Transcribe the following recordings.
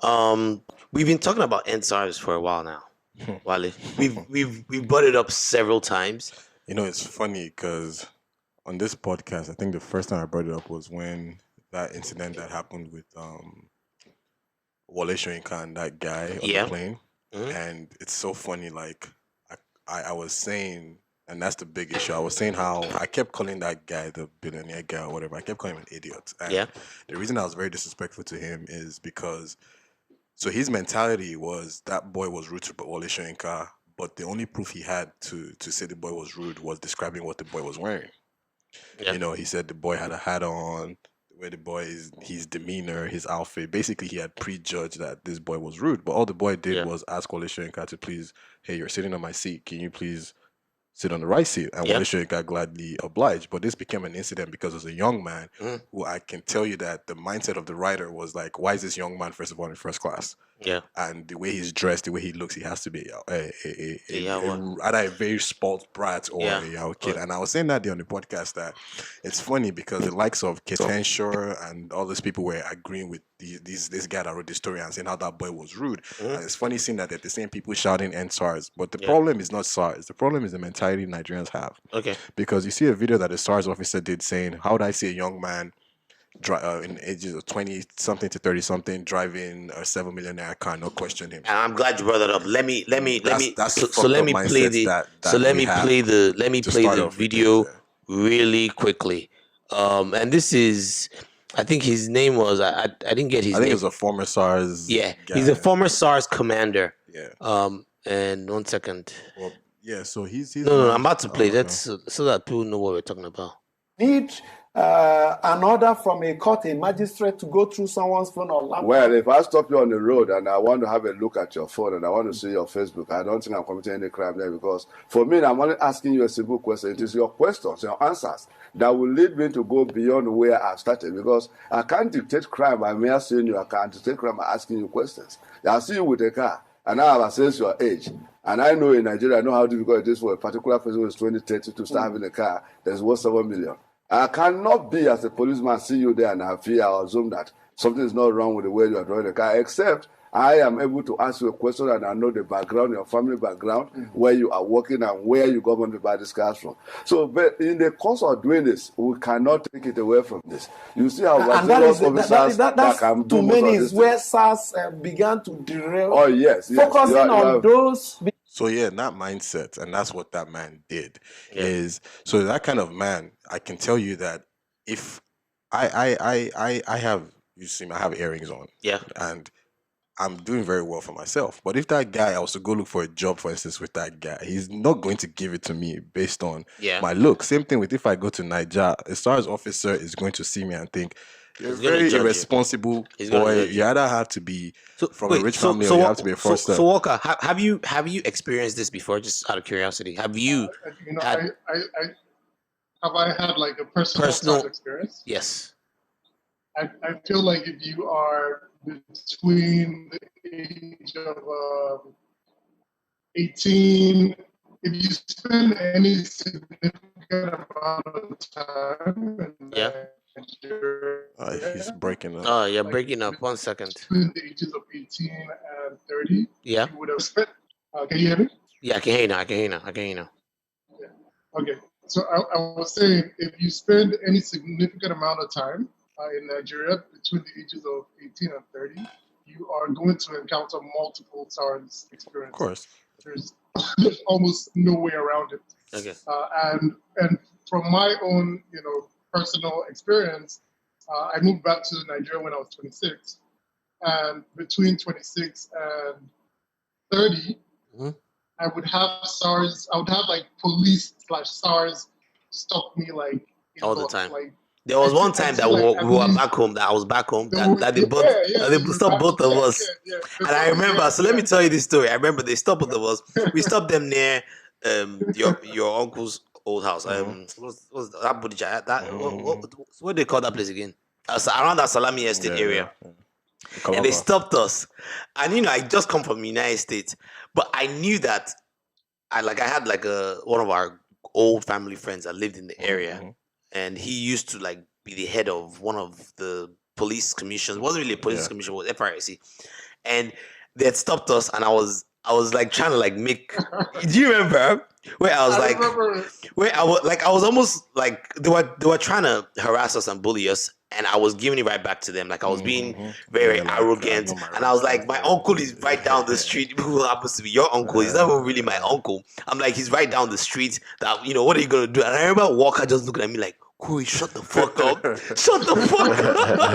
brother. We've been talking about SARS for a while now, Wale. We've brought it up several times. You know, it's funny because on this podcast, I think the first time I brought it up was when that incident that happened with Wale Soyinka and that guy on the plane. Mhm. And it's so funny, like I was saying, and that's the big issue. I was saying how I kept calling that guy the billionaire guy or whatever. I kept calling him an idiot. And Yeah. the reason I was very disrespectful to him is because so his mentality was that boy was rude to Wale Soyinka, but the only proof he had to say the boy was rude was describing what the boy was wearing. Yeah. You know, he said the boy had a hat on, the way the boy is, his demeanor, his outfit. Basically, he had prejudged that this boy was rude. But all the boy did Yeah. was ask Wale Soyinka to please, hey, you're sitting on my seat. Can you please sit on the right seat? And Yeah. Wale Soyinka gladly obliged. But this became an incident because as a young man, Mhm. who I can tell you that the mindset of the writer was like, why is this young man, first of all, in first class? Yeah. And the way he's dressed, the way he looks, he has to be Yawa. either a very spoiled brat or Yeah. a Yahoo kid. And I was saying that day on the podcast that it's funny because the likes of Ketenshaw and all those people were agreeing with this guy that wrote the story and saying how that boy was rude. Mhm. And it's funny seeing that they're the same people shouting end SARS. But the Yeah. problem is not SARS. The problem is the mentality Nigerians have. Okay. Because you see a video that the SARS officer did saying, how would I see a young man in ages of 20 something to 30 something driving a 7 million naira car, no question him. And I'm glad you brought that up. Let me. That's the So let fucked me up play mindsets the. that So let we me have play the. Let me to play start the off with video things, really quickly. And this is. I think his name was. I didn't get his I think name. it was a former SARS Yeah, guy. he's a former SARS commander. Yeah. And 1 second. Well, yeah, so he's No, I'm about to play. okay. That's so that people know what we're talking about. Need an order from a court, a magistrate, to go through someone's phone or laptop? Well, if I stop you on the road and I want to have a look at your phone and I want to see your Facebook, I don't think I'm committing any crime there because for me, I'm only asking you a simple question. It is your questions, your answers that will lead me to go beyond where I started because I can't dictate crime by mere seeing you. I can't dictate crime by asking you questions. I see you with a car and I have assessed your age. And I know in Nigeria, I know how difficult it is for a particular person who is 20, 30 to start having a car that's worth 7 million. I cannot be, as a policeman, see you there and I fear or assume that something is not wrong with the way you are driving the car, except I am able to ask you a question and I know the background, your family background, where you are working and where you got money to buy this car from. So, but in the course of doing this, we cannot take it away from this. You see how and that is that's to many is where SARS began to derail. Oh yes, focusing on those. So yeah, that mindset, and that's what that man did. Is so that kind of man, I can tell you that if I have, you see me, I have earrings on. Yeah. And I'm doing very well for myself. But if that guy, I was to go look for a job, for instance, with that guy, he's not going to give it to me based on my look. Same thing with if I go to Niger, a SARS officer is going to see me and think, you're a very irresponsible boy. You either have to be from a rich family or you have to be a foster. So Walker, have you experienced this before? Just out of curiosity, have you? Have I had like a personal experience? Yes. I feel like if you are between the age of 18, if you spend any significant amount of time he's breaking up. Oh, you're breaking up. 1 second. Between the ages of 18 and 30, yeah, you would have spent. Can you hear me? Yeah, I can hear you now. Yeah. Okay. So I was saying, if you spend any significant amount of time in Nigeria between the ages of 18 and 30, you are going to encounter multiple SARS experiences. Of course. There's almost no way around it. Okay. And from my own, personal experience, I moved back to Nigeria when I was 26, and between 26 and 30, I would have SARS. I would have like police/SARS stop me like all the time. Like, there was one time that we were back home. That I was back home. That they stopped both of us. And I remember. So let me tell you this story. I remember they stopped both of us. We stopped them near your uncle's old house. What's that Bodija? What do they call that place again? Around that Salami Estate area. And they stopped us. And I just come from the United States, but I knew that I had one of our old family friends that lived in the area, and he used to be the head of one of the police commission. It wasn't really a police commission, it was FRC. And they had stopped us, and I was like trying to like make. Do you remember where I was like, where I was almost like they were trying to harass us and bully us, and I was giving it right back to them. Like I was being very arrogant, and I was like, my uncle is right down the street. Who happens to be your uncle? He's not even really my uncle. I'm like, he's right down the street. That what are you gonna do? And I remember Walker just looking at me like, Corey, shut the fuck up. Shut the fuck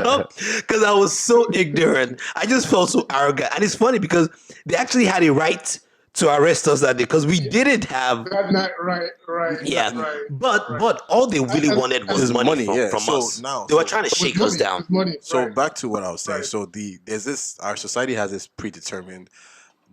up. Because I was so ignorant. I just felt so arrogant. And it's funny because they actually had a right to arrest us that day because we didn't have that night, right. Yeah. Right, but all they really wanted was money from so us. Now, they were trying to shake us down. So back to what I was saying. So there's this, our society has this predetermined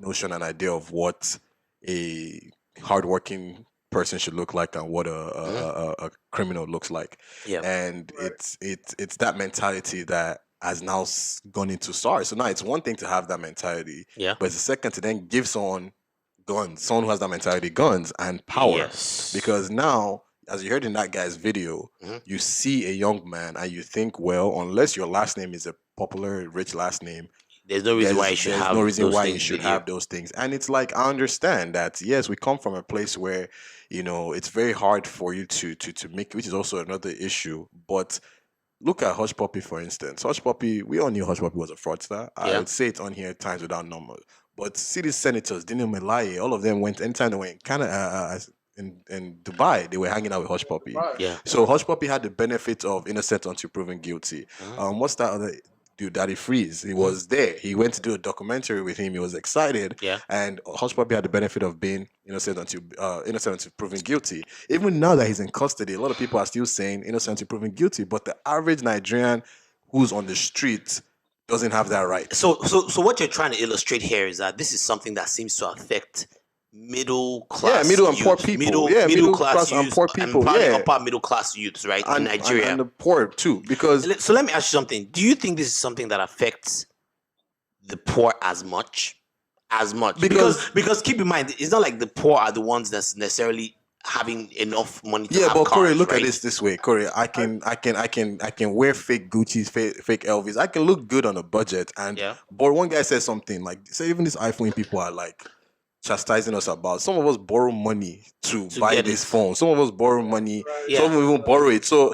notion and idea of what a hardworking person should look like and what a criminal looks like. Yeah. And it's that mentality that has now gone into SARS. So now it's one thing to have that mentality, but it's a second to then give someone guns, someone who has that mentality, guns and power. Yes. Because now, as you heard in that guy's video, you see a young man and you think, well, unless your last name is a popular, rich last name, there's no reason why you should have have those things. And it's like, I understand that, yes, we come from a place where, it's very hard for you to make, which is also another issue. But look at Hush Puppy, for instance. Hush Puppy, we all knew Hush Puppy was a fraudster. I would say it's on here times without numbers. But city senators, Dino Melaye, all of them went, anytime they went in Dubai, they were hanging out with Hush Puppy. Yeah. So Hush Puppy had the benefit of innocent until proven guilty. What's that other dude, Daddy Freeze? He was there. He went to do a documentary with him. He was excited. Yeah. And Hush Puppy had the benefit of being innocent until proven guilty. Even now that he's in custody, a lot of people are still saying innocent until proven guilty. But the average Nigerian who's on the street doesn't have that right. So what you're trying to illustrate here is that this is something that seems to affect middle class, middle and poor people, middle class and poor people, and probably upper middle class youths, right, in Nigeria, and the poor too. Because so let me ask you something. Do you think this is something that affects the poor as much? Because keep in mind, it's not like the poor are the ones that's necessarily having enough money to have but cars, Corey, look right? at this way, Corey. I can wear fake Gucci's, fake Elvis. I can look good on a budget. And but one guy says something like, say even this iPhone people are like chastising us about. Some of us borrow money to buy this phone. Some of us borrow money. Some of us even borrow it. So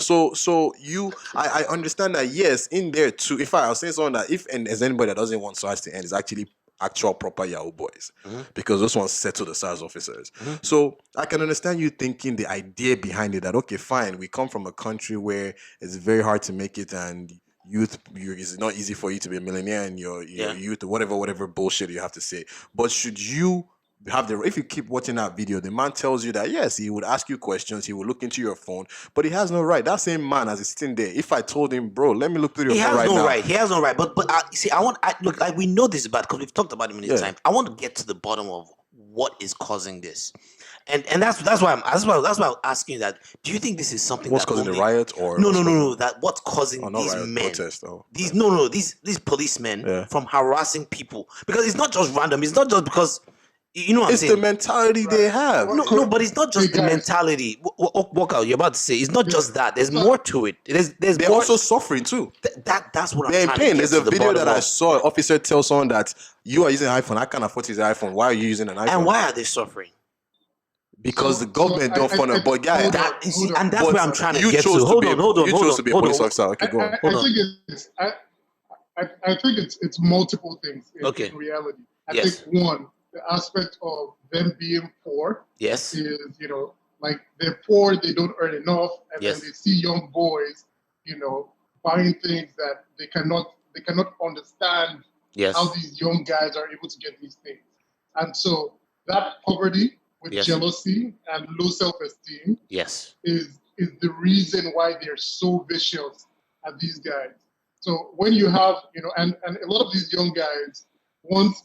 I understand that, yes, in there too. If I was saying something that and there's anybody that doesn't want SARS to end, is actually actual proper Yahoo boys, because those ones settle the SARS officers. So I can understand you thinking the idea behind it, that okay, fine, we come from a country where it's very hard to make it, and it's not easy for you to be a millionaire, and your youth, or whatever bullshit you have to say. But should you have if you keep watching that video, the man tells you that yes, he would ask you questions, he will look into your phone, but he has no right. That same man, as he's sitting there, if I told him, bro, let me look through your phone right now, he has no right. But see, look, like, we know this is bad because we've talked about it many times. I want to get to the bottom of what is causing this, and that's why I'm asking you that. Do you think this is something what's causing the riot, or no, that what's causing these riot, men, protest, these policemen from harassing people? Because it's not just random. It's not just because. You know what I'm saying? It's the mentality they have. No, but it's not just the mentality. Walk out. You're about to say it's not just that. There's more to it. They're also suffering too. That's what they're I'm trying in pain. to get There's to a video that of. I saw. An officer tell someone that you are using an iPhone. I can't afford to use an iPhone. Why are you using an iPhone? And why are they suffering? Because the government don't fund it. But guys, and that's where I'm trying to get to. Hold on. You chose to be a police officer. Okay, go on. I think it's multiple things in reality. I think one, the aspect of them being poor is, like they're poor, they don't earn enough, and then they see young boys, buying things that they cannot understand how these young guys are able to get these things. And so that poverty with jealousy and low self-esteem is the reason why they're so vicious at these guys. So when you have, and a lot of these young guys, once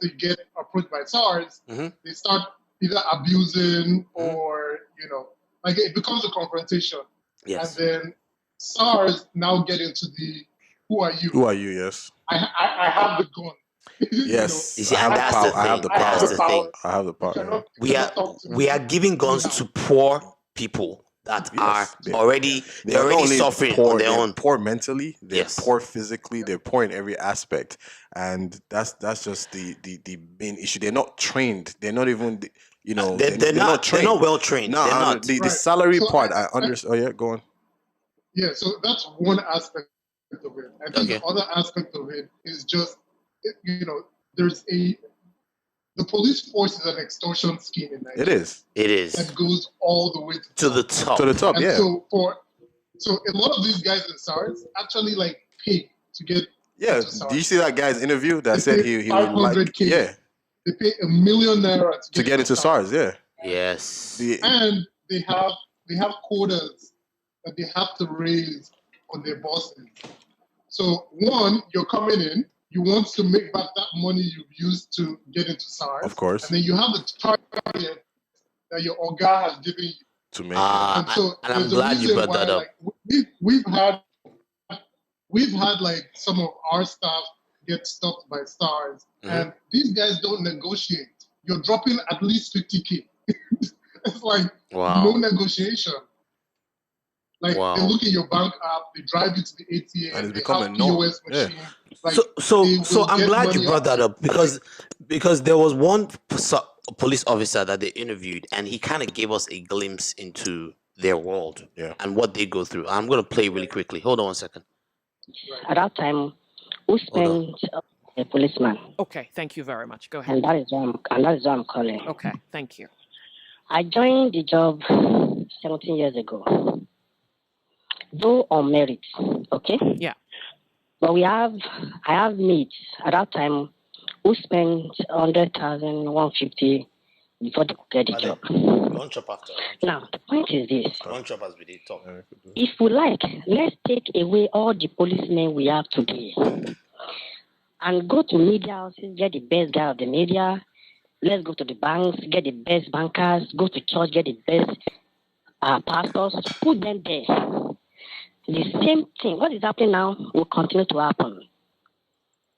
they get approached by SARS, they start either abusing or, like it becomes a confrontation. Yes. And then SARS now get into the, who are you? Who are you, yes. I have the gun. Yes. You see, and that's the thing. I have the power. That's the thing. I have the power. We are giving guns to poor people that Yes, are they already are not only suffering on poor, their they're own. poor mentally, they're Yes. poor physically, they're poor in every aspect, and that's just the main issue. They're not trained. They're not even They're not not trained. well trained. Now They're not. the Right. salary So part, I understand. Oh yeah, go on. yeah, so that's one aspect of it. I think Okay. the other aspect of it is just, there's the police force is an extortion scheme in It Nigeria. is. It That is goes all the way to the top. To the top, And yeah. so a lot of these guys in SARS actually like pay to get Yeah. into SARS. Do you see that guy's interview that They said pay he would like 500K. yeah They pay $1 million to get into SARS, yeah. Yes. And they have quotas that they have to raise on their bosses. So one, you're coming in, you want to make back that money you've used to get into SARS. Of course. And then you have the target that your Oga has given you. To make And so and I'm there's a glad you reason brought why, that up. like, we've had like some of our staff get stopped by SARS, and these guys don't negotiate. You're dropping at least 50K. It's like no negotiation. Like they look at your bank app, they drive you to the ATM, and it's they become have a norm. POS machine. Like, So I'm glad you brought that up because there was one police officer that they interviewed and he kind of gave us a glimpse into their world and what they go through. I'm going to play really quickly. Hold on one second. At that time, who spent a policeman? Okay, thank you very much. Go ahead. And that is why I'm calling. Okay, thank you. I joined the job 17 years ago, though on merit. Okay. Yeah. But I have mates at that time who spent 100,000, 150 before they could get the job. Lunch up after. Now the point is this: lunch up as we did talk. if we like, let's take away all the policemen we have today, and go to media houses, get the best guy of the media. Let's go to the banks, get the best bankers. Go to church, get the best pastors. Put them there. The same thing. What is happening now will continue to happen.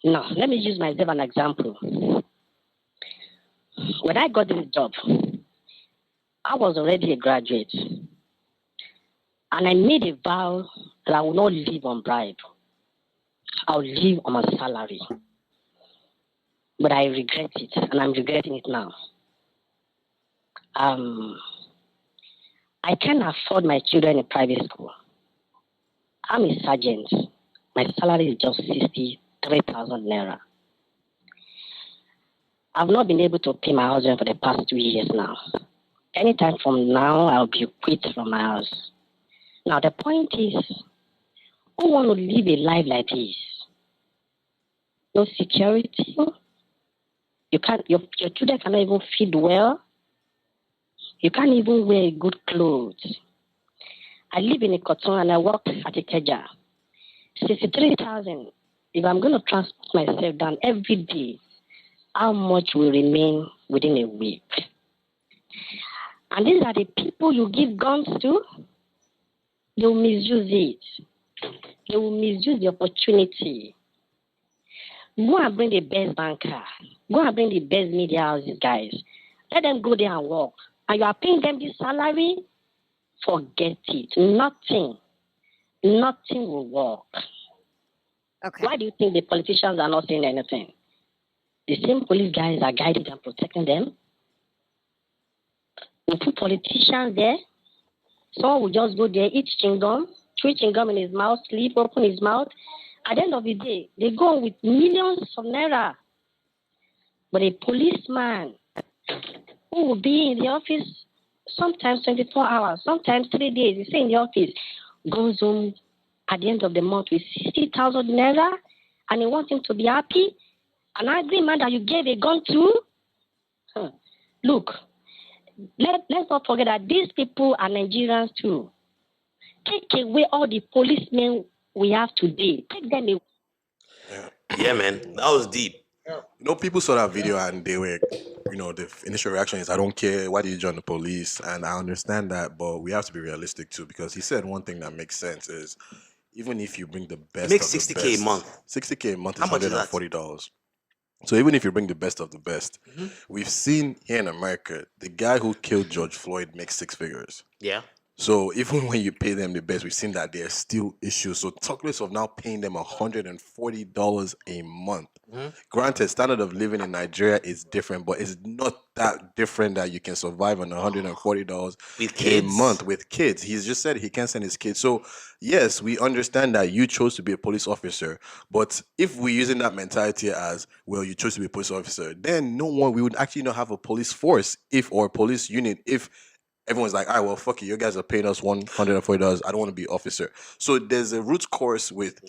Now, let me use myself as an example. When I got this job, I was already a graduate. And I made a vow that I will not live on bribe. I will live on my salary. But I regret it, and I'm regretting it now. I can't afford my children in private school. I'm a sergeant. My salary is just 63,000 naira. I've not been able to pay my husband for the past 2 years now. Anytime from now, I'll be quit from my house. Now, the point is, who want to live a life like this? No security. You can't. Your children cannot even feed well. You can't even wear good clothes. I live in a cotton and I work at a Keja. 63,000. If I'm going to transport myself down every day, how much will remain within a week? And these are the people you give guns to. They will misuse it. They will misuse the opportunity. Go and bring the best banker. Go and bring the best media houses, guys. Let them go there and work. And you are paying them this salary? Forget it. Nothing will work. Okay. Why do you think the politicians are not saying anything? The same police guys are guiding and protecting them. We put politicians there. Someone will just go there, eat chewing gum, chew chewing gum in his mouth, sleep, open his mouth. At the end of the day, they go with millions of naira. But a policeman who will be in the office sometimes 24 hours, sometimes 3 days, he stay in the office, goes home at the end of the month with 60,000 naira, and you want him to be happy? An angry man that you gave a gun to? Look, let's not forget that these people are Nigerians too. Take away all the policemen we have today. Take them away. Yeah, man, that was deep. People saw that video and they were, the initial reaction is, I don't care, why did you join the police? And I understand that, but we have to be realistic too, because he said one thing that makes sense is, even if you bring the best makes of the 60K best, a month. 60K a month is How much is that? $140. So even if you bring the best of the best, we've seen here in America, the guy who killed George Floyd makes 6 figures. Yeah. So even when you pay them the best, we've seen that there's still issues. So talk less of now paying them $140 a month. Granted, standard of living in Nigeria is different, but it's not that different that you can survive on $140 a month with kids. He's just said he can't send his kids. So yes, we understand that you chose to be a police officer, but if we're using that mentality as, well, you chose to be a police officer, then we would actually not have a police force or a police unit if everyone's like, all right, well, fuck you. You guys are paying us $140. I don't want to be officer. So there's a root cause with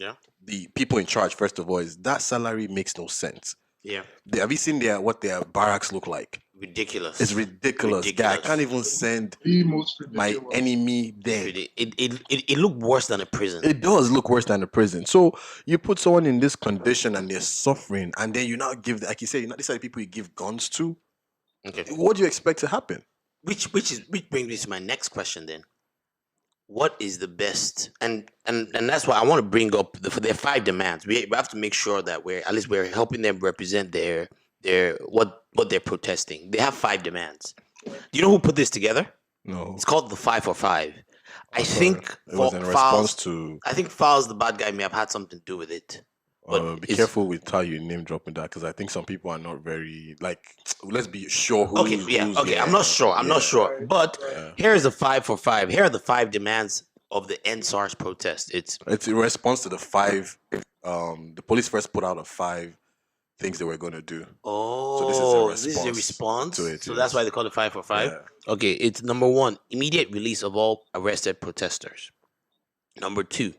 the people in charge. First of all, is that salary makes no sense. Yeah. Have you seen what their barracks look like? Ridiculous. It's ridiculous. Yeah, I can't even send my enemy there. It looked worse than a prison. It does look worse than a prison. So you put someone in this condition and they're suffering, and then you now give, like you said, these are the people you give guns to. Okay. What do you expect to happen? Which brings me to my next question then. What is the best, and that's why I want to bring up their 5 demands. We have to make sure that we're helping them represent their what they're protesting. They have 5 demands. Do you know who put this together? No. It's called the 5 for 5. I think it was in response to. I think Fowles, the bad guy, may have had something to do with it. Be careful with how you name dropping that, because I think some people are not very let's be sure who. I'm not sure. But here's the 5 for 5. Here are the 5 demands of the End SARS protest. It's in response to the 5. The police first put out 5 things they were going to do. Oh, so this is a response to it. So that's why they call it 5 for 5. Yeah. Okay, it's number 1: immediate release of all arrested protesters. Number 2: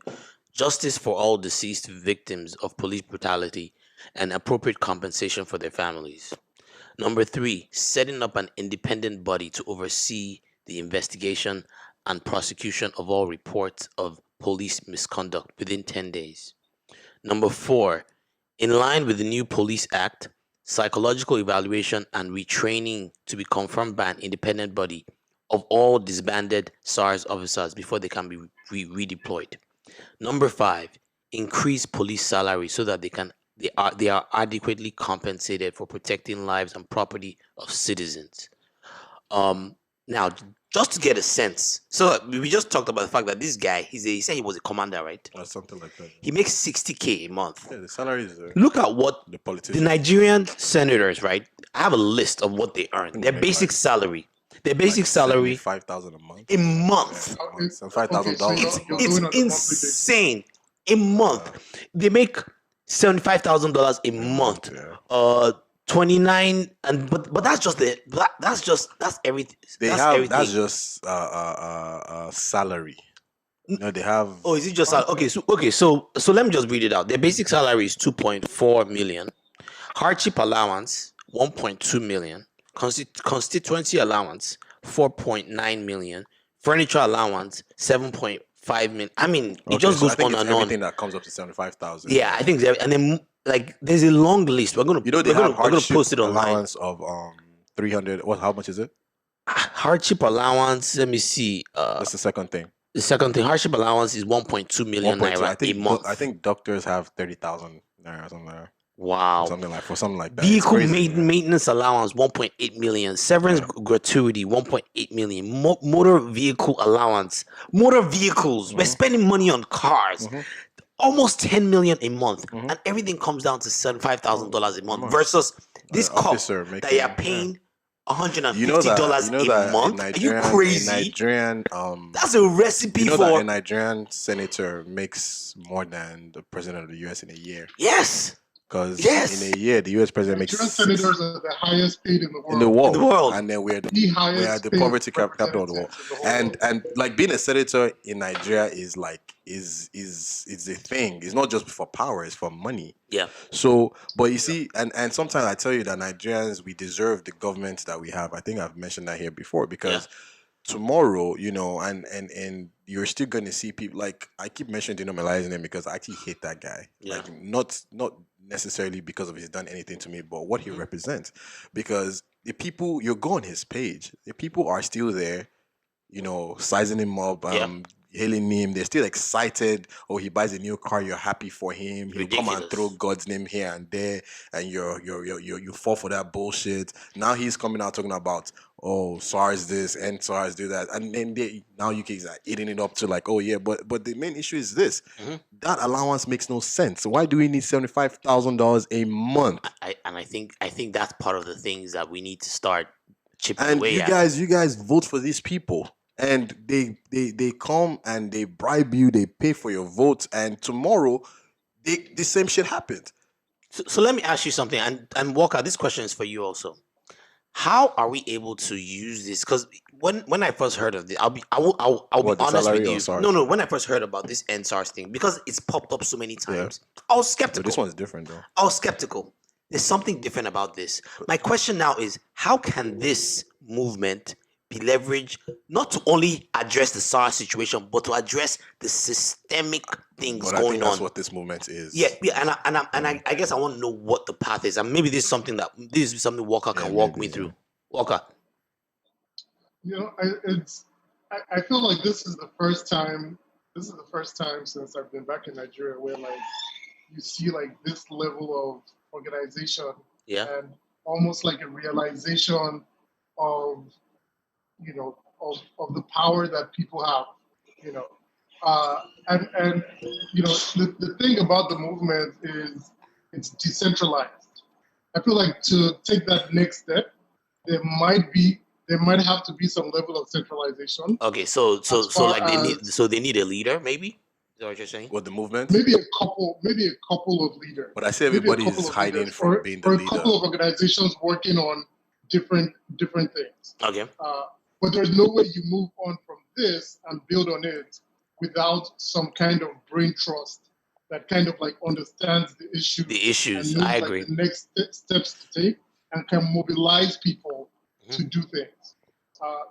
justice for all deceased victims of police brutality and appropriate compensation for their families. Number 3: setting up an independent body to oversee the investigation and prosecution of all reports of police misconduct within 10 days. Number 4: in line with the new Police Act, psychological evaluation and retraining to be confirmed by an independent body of all disbanded SARS officers before they can be redeployed. Number 5: increase police salary so that they are adequately compensated for protecting lives and property of citizens. Now, just to get a sense, so we just talked about the fact that this guy, he said he was a commander, right? Or something like that. He makes $60K a month. Yeah, the salary is. Look at what the politicians. The Nigerian senators, right? I have a list of what they earn. Their basic salary. Their basic salary. $5,000 a month. A month. Yeah, $5,000. It's insane. A month. They make $75,000 a month. Yeah. 29 but that's just that's everything. That's just salary. No, they have. Oh, is it just so let me just read it out. Their basic salary is 2.4 million. Hardship allowance 1.2 million. Constituency allowance 4.9 million. Furniture allowance 7.5 million. I mean, it just goes on and on. Everything that comes up to 75,000. Yeah, I think and then there's a long list. We're gonna post it online. Allowance of 300. How much is it? Hardship allowance. Let me see. That's the second thing. The second thing, hardship allowance is 1.2 million naira a month. I think doctors have 30,000 naira somewhere. Wow. Something like that. Vehicle maintenance allowance 1.8 million. Severance gratuity 1.8 million. Motor vehicle allowance. Motor vehicles. We're spending money on cars. Almost 10 million a month, and everything comes down to $75,000 a month versus this cop that you're paying $150 a month. Are you crazy? Nigerian, that's a recipe for that a Nigerian senator makes more than the president of the US in a year. Yes. Because in a year, the U.S. president makes. Nigerian senators are the highest paid in the world. In the world. And then we're the poverty capital of the world. And like being a senator in Nigeria is a thing. It's not just for power, it's for money. Yeah. So, but you see, and sometimes I tell you that Nigerians, we deserve the government that we have. I think I've mentioned that here before because tomorrow, and you're still going to see people like I keep mentioning denormalizing him because I actually hate that guy. Yeah. Like not necessarily because of he's done anything to me, but what he represents. Because the people, you go on his page, the people are still there, sizing him up, hailing him. They're still excited. Oh, he buys a new car, you're happy for him. He'll come and Ridiculous. throw God's name here and there, and you fall for that bullshit. Now he's coming out talking about, oh, SARS this and SARS do that, and then now UK is eating it up to like, oh yeah, but the main issue is this: that allowance makes no sense. Why do we need $75,000 a month? I think that's part of the things that we need to start chipping And away you at. guys vote for these people, and they come and they bribe you, they pay for your votes, and tomorrow the same shit happened. So let me ask you something, and Walker, this question is for you also. How are we able to use this? Because when I first heard of this, I'll be What, the honest salary with or you. SARS? No, when I first heard about this NSARS thing, because it's popped up so many times, I was But skeptical. this one's different though. I was skeptical. There's something different about this. My question now is, how can this movement be leveraged not to only address the SARS situation, but to address the systemic things But I going think that's on? what this movement is. Yeah, I guess I want to know what the path is, and maybe this is something Walker can walk me through. Walker. You know, I feel like this is the first time since I've been back in Nigeria where like you see like this level of organization and almost like a realization of of the power that people have, and the thing about the movement is it's decentralized. I feel like to take that next step, there might have to be some level of centralization. Okay, so they need a leader, maybe? Is that what you're saying? What, the movement? Maybe a couple of leaders. But I say everybody is hiding from being the or leader. a couple of organizations working on different things. Okay. But there's no way you move on from this and build on it without some kind of brain trust that kind of like understands the issues. The issues, and knows, I agree. Like, the next steps to take and can mobilize people to do things.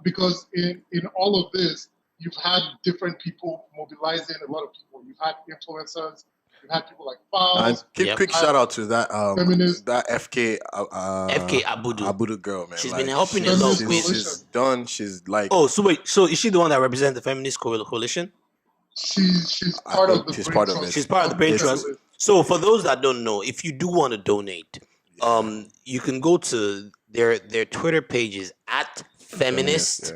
Because in all of this, you've had different people mobilizing a lot of people. You've had influencers. You've had people like Files. And quick shout out to that feminist. that FK Abudu girl, man. She's like, been helping a lot with. She's done. She's like. Oh, so wait. So is she the one that represents the feminist coalition? She's part of the she's brain part of trust. it. She's part of the brain trust. So for those that don't know, if you do want to donate, you can go to their Twitter pages at feminist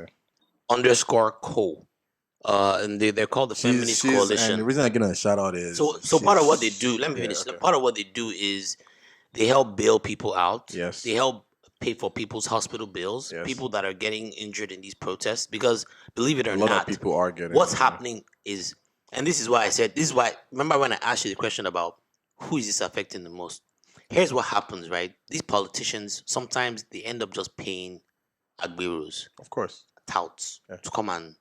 _co. And they're called the Feminist Coalition. And the reason I get a shout out is so part of what they do. Let me finish. Okay. Part of what they do is they help bail people out. Yes. They help pay for people's hospital bills. Yes. People that are getting injured in these protests, because believe it or not, a lot of people are getting. What's happening is, and this is why I said this is why. Remember when I asked you the question about who is this affecting the most? Here's what happens, right? These politicians sometimes they end up just paying Agberos, of course, touts to come and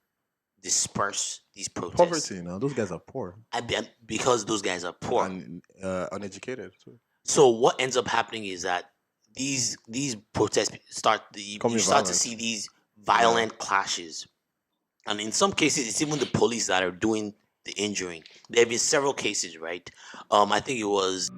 disperse these protests. Poverty, those guys are poor. Because those guys are poor and uneducated too. So what ends up happening is that these protests you start to see these violent clashes, and in some cases it's even the police that are doing the injuring. There have been several cases, right? I think it was